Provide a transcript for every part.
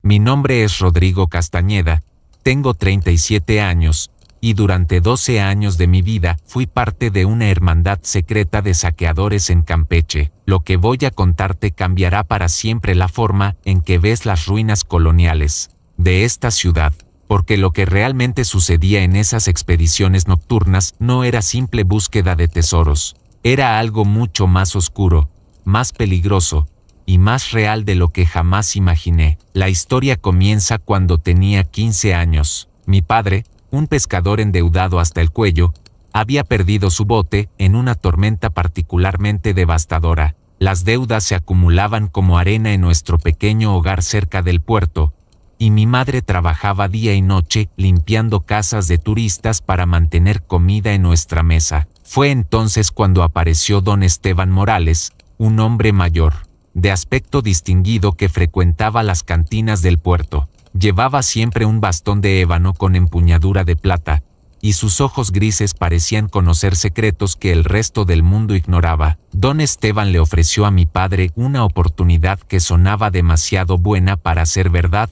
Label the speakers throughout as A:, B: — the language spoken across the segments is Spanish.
A: Mi nombre es Rodrigo Castañeda, tengo 37 años, y durante 12 años de mi vida fui parte de una hermandad secreta de saqueadores en Campeche. Lo que voy a contarte cambiará para siempre la forma en que ves las ruinas coloniales de esta ciudad, porque lo que realmente sucedía en esas expediciones nocturnas no era simple búsqueda de tesoros, era algo mucho más oscuro, más peligroso, y más real de lo que jamás imaginé. La historia comienza cuando tenía 15 años. Mi padre, un pescador endeudado hasta el cuello, había perdido su bote en una tormenta particularmente devastadora. Las deudas se acumulaban como arena en nuestro pequeño hogar cerca del puerto, y mi madre trabajaba día y noche limpiando casas de turistas para mantener comida en nuestra mesa. Fue entonces cuando apareció don Esteban Morales, un hombre mayor, de aspecto distinguido que frecuentaba las cantinas del puerto. Llevaba siempre un bastón de ébano con empuñadura de plata, y sus ojos grises parecían conocer secretos que el resto del mundo ignoraba. Don Esteban le ofreció a mi padre una oportunidad que sonaba demasiado buena para ser verdad.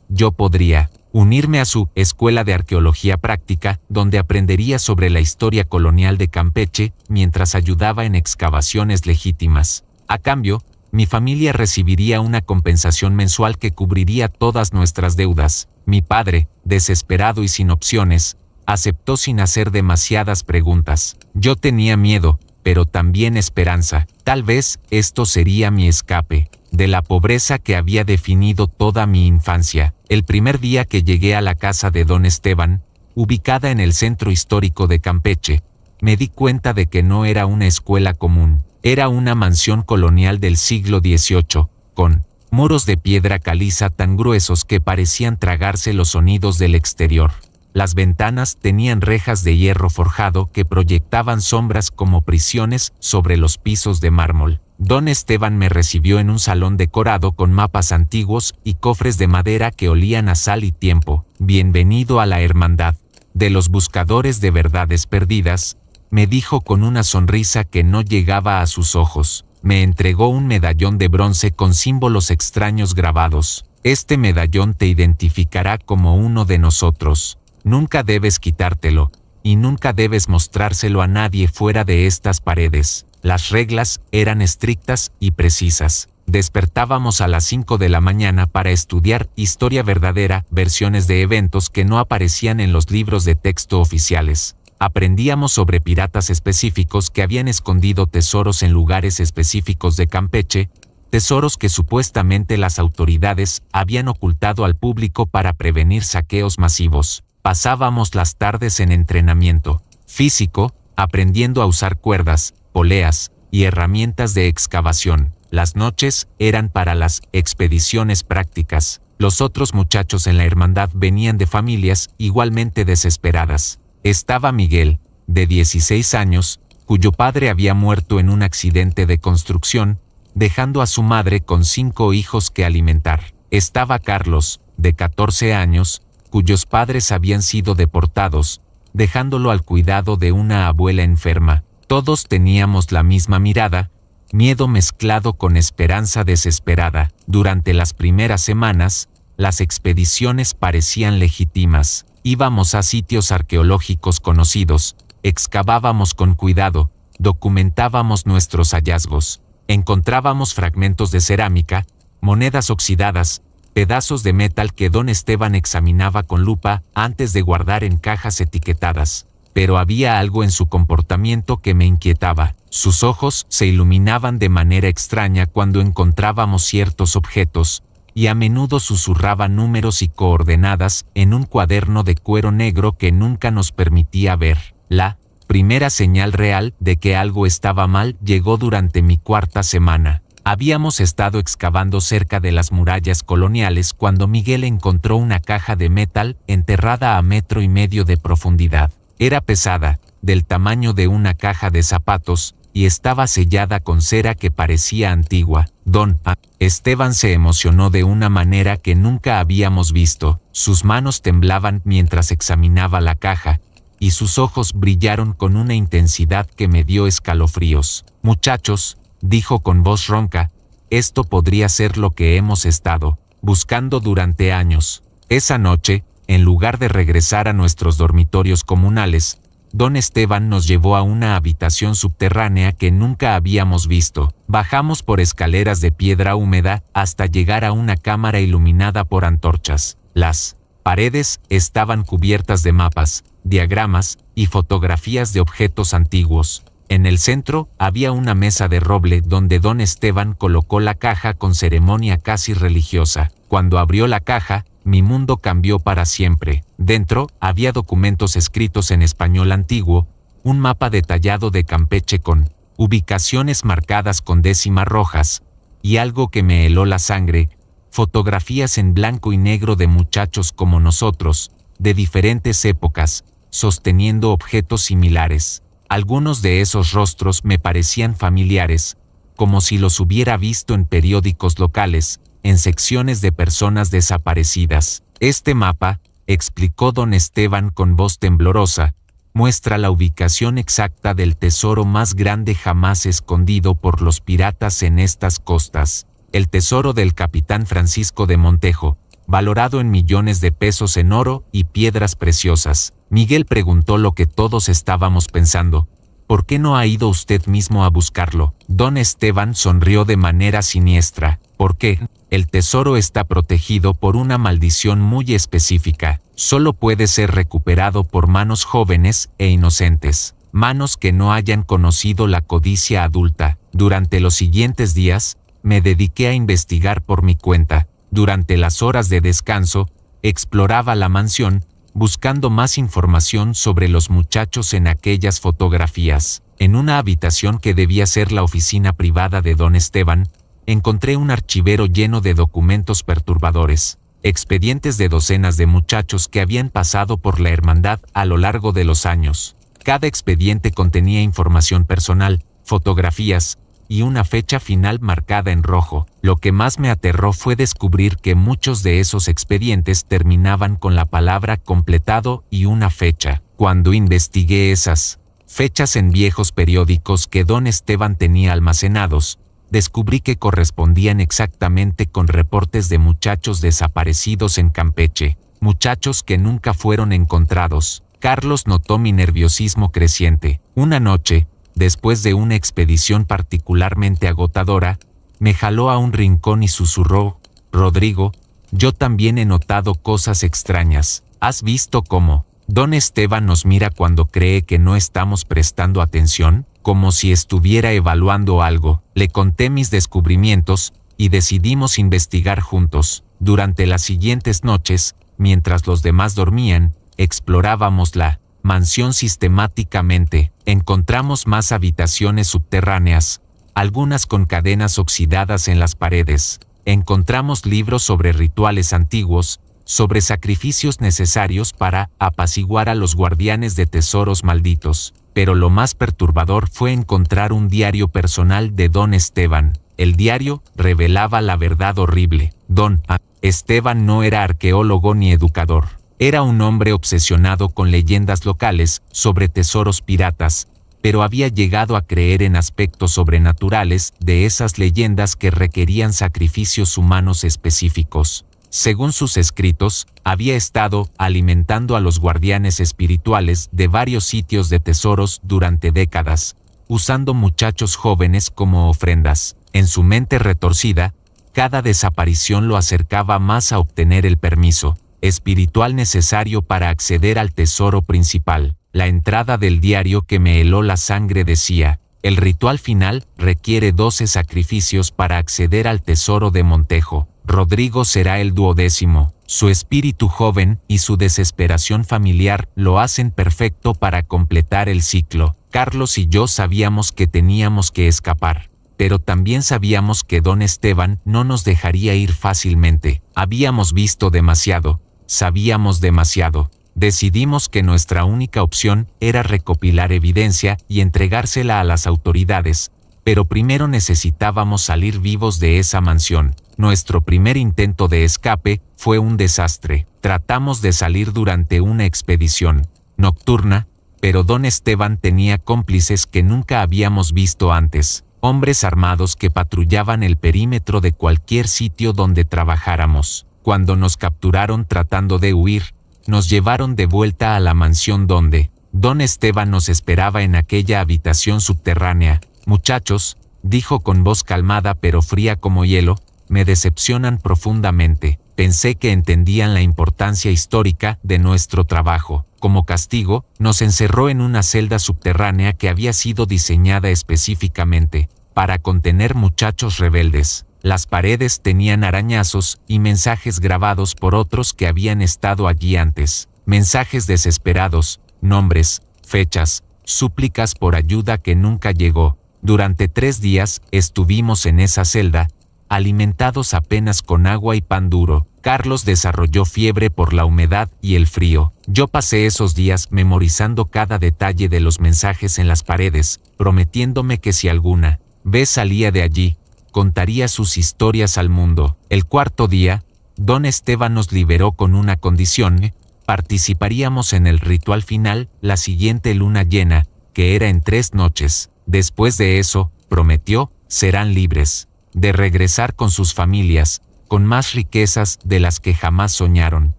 A: Yo podría unirme a su escuela de arqueología práctica, donde aprendería sobre la historia colonial de Campeche, mientras ayudaba en excavaciones legítimas. A cambio, mi familia recibiría una compensación mensual que cubriría todas nuestras deudas. Mi padre, desesperado y sin opciones, aceptó sin hacer demasiadas preguntas. Yo tenía miedo, pero también esperanza. Tal vez esto sería mi escape de la pobreza que había definido toda mi infancia. El primer día que llegué a la casa de don Esteban, ubicada en el centro histórico de Campeche, me di cuenta de que no era una escuela común. Era una mansión colonial del siglo XVIII, con muros de piedra caliza tan gruesos que parecían tragarse los sonidos del exterior. Las ventanas tenían rejas de hierro forjado que proyectaban sombras como prisiones sobre los pisos de mármol. Don Esteban me recibió en un salón decorado con mapas antiguos y cofres de madera que olían a sal y tiempo. Bienvenido a la hermandad de los buscadores de verdades perdidas, me dijo con una sonrisa que no llegaba a sus ojos. Me entregó un medallón de bronce con símbolos extraños grabados. Este medallón te identificará como uno de nosotros. Nunca debes quitártelo, y nunca debes mostrárselo a nadie fuera de estas paredes. Las reglas eran estrictas y precisas. Despertábamos a las 5 de la mañana para estudiar historia verdadera, versiones de eventos que no aparecían en los libros de texto oficiales. Aprendíamos sobre piratas específicos que habían escondido tesoros en lugares específicos de Campeche, tesoros que supuestamente las autoridades habían ocultado al público para prevenir saqueos masivos. Pasábamos las tardes en entrenamiento físico, aprendiendo a usar cuerdas, poleas y herramientas de excavación. Las noches eran para las expediciones prácticas. Los otros muchachos en la hermandad venían de familias igualmente desesperadas. Estaba Miguel, de 16 años, cuyo padre había muerto en un accidente de construcción, dejando a su madre con 5 hijos que alimentar. Estaba Carlos, de 14 años, cuyos padres habían sido deportados, dejándolo al cuidado de una abuela enferma. Todos teníamos la misma mirada, miedo mezclado con esperanza desesperada. Durante las primeras semanas, las expediciones parecían legítimas. Íbamos a sitios arqueológicos conocidos, excavábamos con cuidado, documentábamos nuestros hallazgos, encontrábamos fragmentos de cerámica, monedas oxidadas, pedazos de metal que don Esteban examinaba con lupa antes de guardar en cajas etiquetadas. Pero había algo en su comportamiento que me inquietaba. Sus ojos se iluminaban de manera extraña cuando encontrábamos ciertos objetos, y a menudo susurraba números y coordenadas en un cuaderno de cuero negro que nunca nos permitía ver. La primera señal real de que algo estaba mal llegó durante mi 4ª semana. Habíamos estado excavando cerca de las murallas coloniales cuando Miguel encontró una caja de metal enterrada a 1,5 metros de profundidad. Era pesada, del tamaño de una caja de zapatos, y estaba sellada con cera que parecía antigua. Don Esteban se emocionó de una manera que nunca habíamos visto. Sus manos temblaban mientras examinaba la caja, y sus ojos brillaron con una intensidad que me dio escalofríos. Muchachos, dijo con voz ronca, esto podría ser lo que hemos estado buscando durante años. Esa noche, en lugar de regresar a nuestros dormitorios comunales, don Esteban nos llevó a una habitación subterránea que nunca habíamos visto. Bajamos por escaleras de piedra húmeda hasta llegar a una cámara iluminada por antorchas. Las paredes estaban cubiertas de mapas, diagramas y fotografías de objetos antiguos. En el centro había una mesa de roble donde don Esteban colocó la caja con ceremonia casi religiosa. Cuando abrió la caja, mi mundo cambió para siempre. Dentro había documentos escritos en español antiguo, un mapa detallado de Campeche con ubicaciones marcadas con décimas rojas, y algo que me heló la sangre, fotografías en blanco y negro de muchachos como nosotros, de diferentes épocas, sosteniendo objetos similares. Algunos de esos rostros me parecían familiares, como si los hubiera visto en periódicos locales, en secciones de personas desaparecidas. Este mapa, explicó don Esteban con voz temblorosa, muestra la ubicación exacta del tesoro más grande jamás escondido por los piratas en estas costas. El tesoro del capitán Francisco de Montejo, valorado en millones de pesos en oro y piedras preciosas. Miguel preguntó lo que todos estábamos pensando. ¿Por qué no ha ido usted mismo a buscarlo? Don Esteban sonrió de manera siniestra. ¿Por qué? El tesoro está protegido por una maldición muy específica. Solo puede ser recuperado por manos jóvenes e inocentes. Manos que no hayan conocido la codicia adulta. Durante los siguientes días, me dediqué a investigar por mi cuenta. Durante las horas de descanso, exploraba la mansión, buscando más información sobre los muchachos en aquellas fotografías. En una habitación que debía ser la oficina privada de don Esteban, encontré un archivero lleno de documentos perturbadores, expedientes de docenas de muchachos que habían pasado por la hermandad a lo largo de los años. Cada expediente contenía información personal, fotografías, y una fecha final marcada en rojo. Lo que más me aterró fue descubrir que muchos de esos expedientes terminaban con la palabra completado y una fecha. Cuando investigué esas fechas en viejos periódicos que don Esteban tenía almacenados, descubrí que correspondían exactamente con reportes de muchachos desaparecidos en Campeche, muchachos que nunca fueron encontrados. Carlos notó mi nerviosismo creciente. Una noche, después de una expedición particularmente agotadora, me jaló a un rincón y susurró: Rodrigo, yo también he notado cosas extrañas. ¿Has visto cómo don Esteban nos mira cuando cree que no estamos prestando atención? Como si estuviera evaluando algo. Le conté mis descubrimientos y decidimos investigar juntos. Durante las siguientes noches, mientras los demás dormían, explorábamos la mansión sistemáticamente. Encontramos más habitaciones subterráneas, algunas con cadenas oxidadas en las paredes. Encontramos libros sobre rituales antiguos, sobre sacrificios necesarios para apaciguar a los guardianes de tesoros malditos. Pero lo más perturbador fue encontrar un diario personal de don Esteban. El diario revelaba la verdad horrible. Don Esteban no era arqueólogo ni educador. Era un hombre obsesionado con leyendas locales sobre tesoros piratas, pero había llegado a creer en aspectos sobrenaturales de esas leyendas que requerían sacrificios humanos específicos. Según sus escritos, había estado alimentando a los guardianes espirituales de varios sitios de tesoros durante décadas, usando muchachos jóvenes como ofrendas. En su mente retorcida, cada desaparición lo acercaba más a obtener el permiso espiritual necesario para acceder al tesoro principal. La entrada del diario que me heló la sangre decía: el ritual final requiere 12 sacrificios para acceder al tesoro de Montejo. Rodrigo será el 12º. Su espíritu joven y su desesperación familiar lo hacen perfecto para completar el ciclo. Carlos y yo sabíamos que teníamos que escapar, pero también sabíamos que don Esteban no nos dejaría ir fácilmente. Habíamos visto demasiado, sabíamos demasiado. Decidimos que nuestra única opción era recopilar evidencia y entregársela a las autoridades, pero primero necesitábamos salir vivos de esa mansión. Nuestro primer intento de escape fue un desastre. Tratamos de salir durante una expedición nocturna, pero don Esteban tenía cómplices que nunca habíamos visto antes. hombres armados que patrullaban el perímetro de cualquier sitio donde trabajáramos. Cuando nos capturaron tratando de huir, nos llevaron de vuelta a la mansión donde don Esteban nos esperaba en aquella habitación subterránea. Muchachos, dijo con voz calmada pero fría como hielo, me decepcionan profundamente. Pensé que entendían la importancia histórica de nuestro trabajo. Como castigo, nos encerró en una celda subterránea que había sido diseñada específicamente para contener muchachos rebeldes. Las paredes tenían arañazos y mensajes grabados por otros que habían estado allí antes. Mensajes desesperados, nombres, fechas, súplicas por ayuda que nunca llegó. Durante 3 días estuvimos en esa celda, alimentados apenas con agua y pan duro. Carlos desarrolló fiebre por la humedad y el frío. Yo pasé esos días memorizando cada detalle de los mensajes en las paredes, prometiéndome que si alguna vez salía de allí, contaría sus historias al mundo. El 4.º día, don Esteban nos liberó con una condición: participaríamos en el ritual final la siguiente luna llena, que era en 3 noches. Después de eso, prometió, serán libres de regresar con sus familias, con más riquezas de las que jamás soñaron.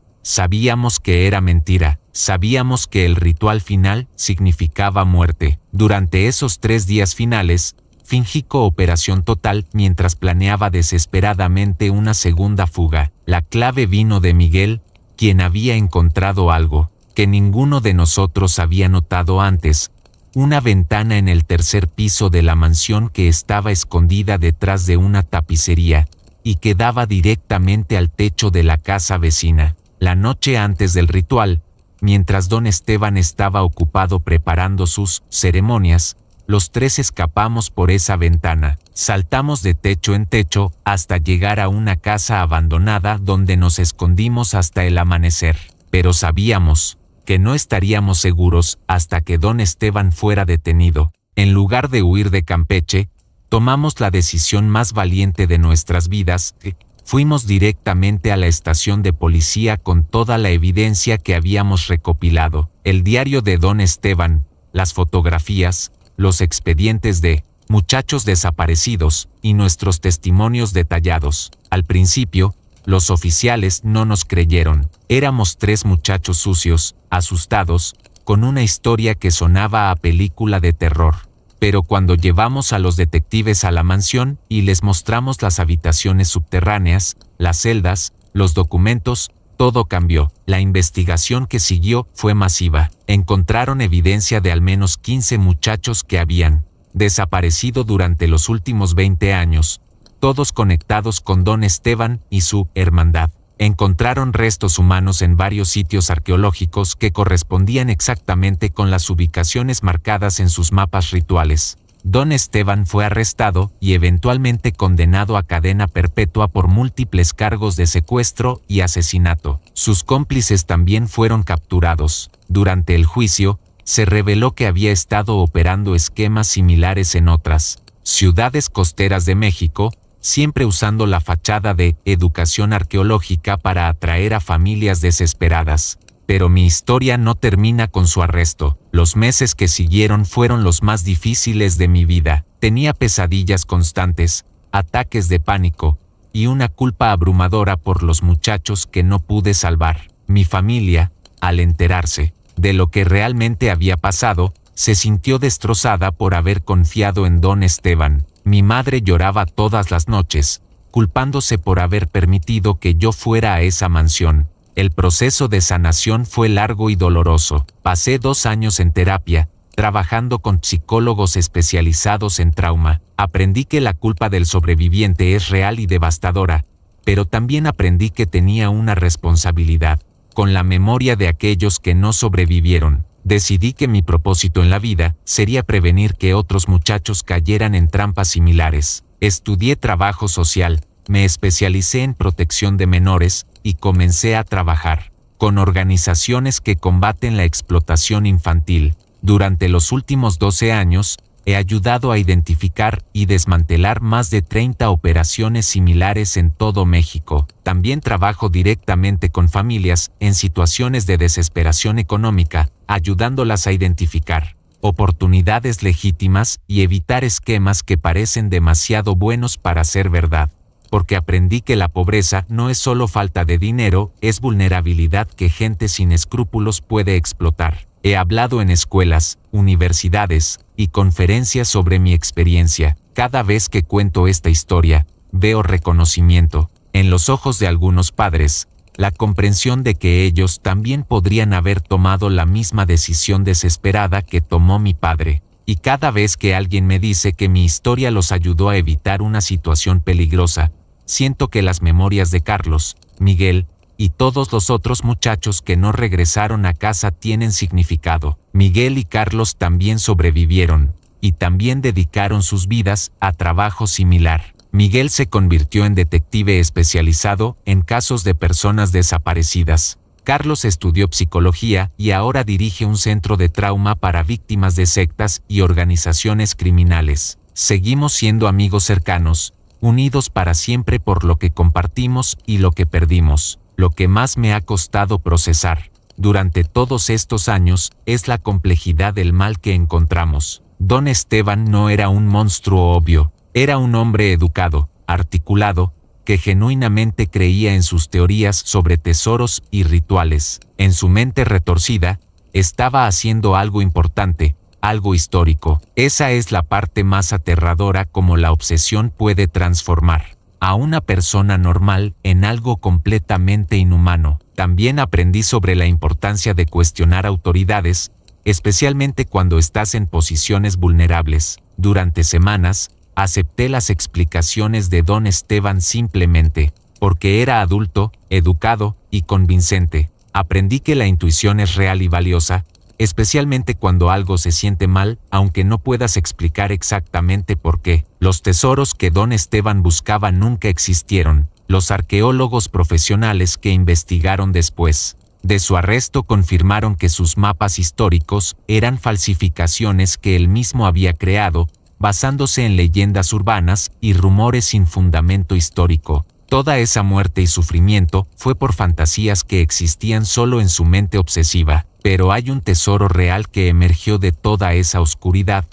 A: Sabíamos que era mentira, sabíamos que el ritual final significaba muerte. Durante esos 3 días finales, fingí cooperación total mientras planeaba desesperadamente una segunda fuga. La clave vino de Miguel, quien había encontrado algo que ninguno de nosotros había notado antes: una ventana en el 3.er piso de la mansión que estaba escondida detrás de una tapicería y que daba directamente al techo de la casa vecina. La noche antes del ritual, mientras don Esteban estaba ocupado preparando sus ceremonias, los 3 escapamos por esa ventana. Saltamos de techo en techo hasta llegar a una casa abandonada donde nos escondimos hasta el amanecer. Pero sabíamos que no estaríamos seguros hasta que don Esteban fuera detenido. En lugar de huir de Campeche, tomamos la decisión más valiente de nuestras vidas. Fuimos directamente a la estación de policía con toda la evidencia que habíamos recopilado: el diario de don Esteban, las fotografías, los expedientes de muchachos desaparecidos y nuestros testimonios detallados. Al principio, los oficiales no nos creyeron. Éramos 3 muchachos sucios, asustados, con una historia que sonaba a película de terror. Pero cuando llevamos a los detectives a la mansión y les mostramos las habitaciones subterráneas, las celdas, los documentos, todo cambió. La investigación que siguió fue masiva. Encontraron evidencia de al menos 15 muchachos que habían desaparecido durante los últimos 20 años, todos conectados con don Esteban y su hermandad. Encontraron restos humanos en varios sitios arqueológicos que correspondían exactamente con las ubicaciones marcadas en sus mapas rituales. Don Esteban fue arrestado y eventualmente condenado a cadena perpetua por múltiples cargos de secuestro y asesinato. Sus cómplices también fueron capturados. Durante el juicio, se reveló que había estado operando esquemas similares en otras ciudades costeras de México, siempre usando la fachada de educación arqueológica para atraer a familias desesperadas. Pero mi historia no termina con su arresto. Los meses que siguieron fueron los más difíciles de mi vida. Tenía pesadillas constantes, ataques de pánico y una culpa abrumadora por los muchachos que no pude salvar. Mi familia, al enterarse de lo que realmente había pasado, se sintió destrozada por haber confiado en don Esteban. Mi madre lloraba todas las noches, culpándose por haber permitido que yo fuera a esa mansión. El proceso de sanación fue largo y doloroso. Pasé 2 años en terapia, trabajando con psicólogos especializados en trauma. Aprendí que la culpa del sobreviviente es real y devastadora, pero también aprendí que tenía una responsabilidad con la memoria de aquellos que no sobrevivieron. Decidí que mi propósito en la vida sería prevenir que otros muchachos cayeran en trampas similares. Estudié trabajo social, me especialicé en protección de menores y comencé a trabajar con organizaciones que combaten la explotación infantil. Durante los últimos 12 años, he ayudado a identificar y desmantelar más de 30 operaciones similares en todo México. También trabajo directamente con familias en situaciones de desesperación económica, ayudándolas a identificar oportunidades legítimas y evitar esquemas que parecen demasiado buenos para ser verdad. Porque aprendí que la pobreza no es solo falta de dinero, es vulnerabilidad que gente sin escrúpulos puede explotar. He hablado en escuelas, universidades y conferencias sobre mi experiencia. Cada vez que cuento esta historia, veo reconocimiento en los ojos de algunos padres, la comprensión de que ellos también podrían haber tomado la misma decisión desesperada que tomó mi padre. Y cada vez que alguien me dice que mi historia los ayudó a evitar una situación peligrosa, siento que las memorias de Carlos, Miguel y todos los otros muchachos que no regresaron a casa tienen significado. Miguel y Carlos también sobrevivieron, y también dedicaron sus vidas a trabajo similar. Miguel se convirtió en detective especializado en casos de personas desaparecidas. Carlos estudió psicología y ahora dirige un centro de trauma para víctimas de sectas y organizaciones criminales. Seguimos siendo amigos cercanos, unidos para siempre por lo que compartimos y lo que perdimos. Lo que más me ha costado procesar durante todos estos años es la complejidad del mal que encontramos. Don Esteban no era un monstruo obvio. Era un hombre educado, articulado, que genuinamente creía en sus teorías sobre tesoros y rituales. En su mente retorcida, estaba haciendo algo importante, algo histórico. Esa es la parte más aterradora, como la obsesión puede transformar a una persona normal en algo completamente inhumano. También aprendí sobre la importancia de cuestionar autoridades, especialmente cuando estás en posiciones vulnerables. Durante semanas, acepté las explicaciones de Don Esteban simplemente porque era adulto, educado y convincente. Aprendí que la intuición es real y valiosa, especialmente cuando algo se siente mal, aunque no puedas explicar exactamente por qué. Los tesoros que Don Esteban buscaba nunca existieron. Los arqueólogos profesionales que investigaron después de su arresto confirmaron que sus mapas históricos eran falsificaciones que él mismo había creado, basándose en leyendas urbanas y rumores sin fundamento histórico. Toda esa muerte y sufrimiento fue por fantasías que existían solo en su mente obsesiva. Pero hay un tesoro real que emergió de toda esa oscuridad: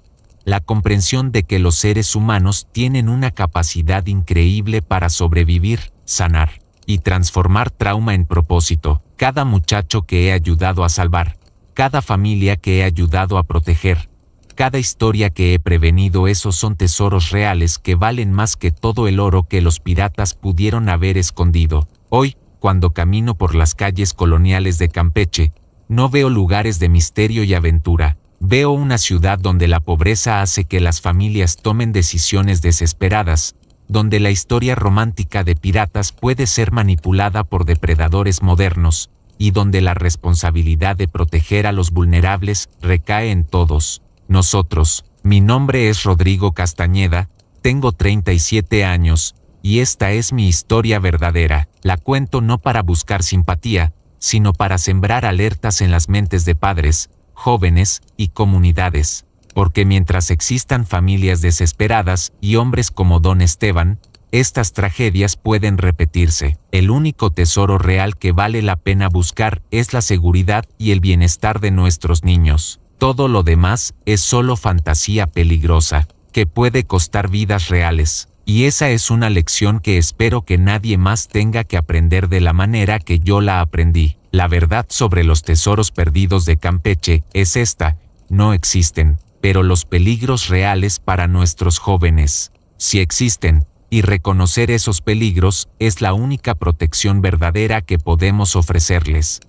A: la comprensión de que los seres humanos tienen una capacidad increíble para sobrevivir, sanar y transformar trauma en propósito. Cada muchacho que he ayudado a salvar, cada familia que he ayudado a proteger, cada historia que he prevenido, esos son tesoros reales que valen más que todo el oro que los piratas pudieron haber escondido. Hoy, cuando camino por las calles coloniales de Campeche, no veo lugares de misterio y aventura. Veo una ciudad donde la pobreza hace que las familias tomen decisiones desesperadas, donde la historia romántica de piratas puede ser manipulada por depredadores modernos, y donde la responsabilidad de proteger a los vulnerables recae en todos nosotros. Mi nombre es Rodrigo Castañeda, tengo 37 años, y esta es mi historia verdadera. La cuento no para buscar simpatía, sino para sembrar alertas en las mentes de padres, jóvenes y comunidades. Porque mientras existan familias desesperadas y hombres como Don Esteban, estas tragedias pueden repetirse. El único tesoro real que vale la pena buscar es la seguridad y el bienestar de nuestros niños. Todo lo demás es solo fantasía peligrosa, que puede costar vidas reales. Y esa es una lección que espero que nadie más tenga que aprender de la manera que yo la aprendí. La verdad sobre los tesoros perdidos de Campeche es esta: no existen, pero los peligros reales para nuestros jóvenes sí existen, y reconocer esos peligros es la única protección verdadera que podemos ofrecerles.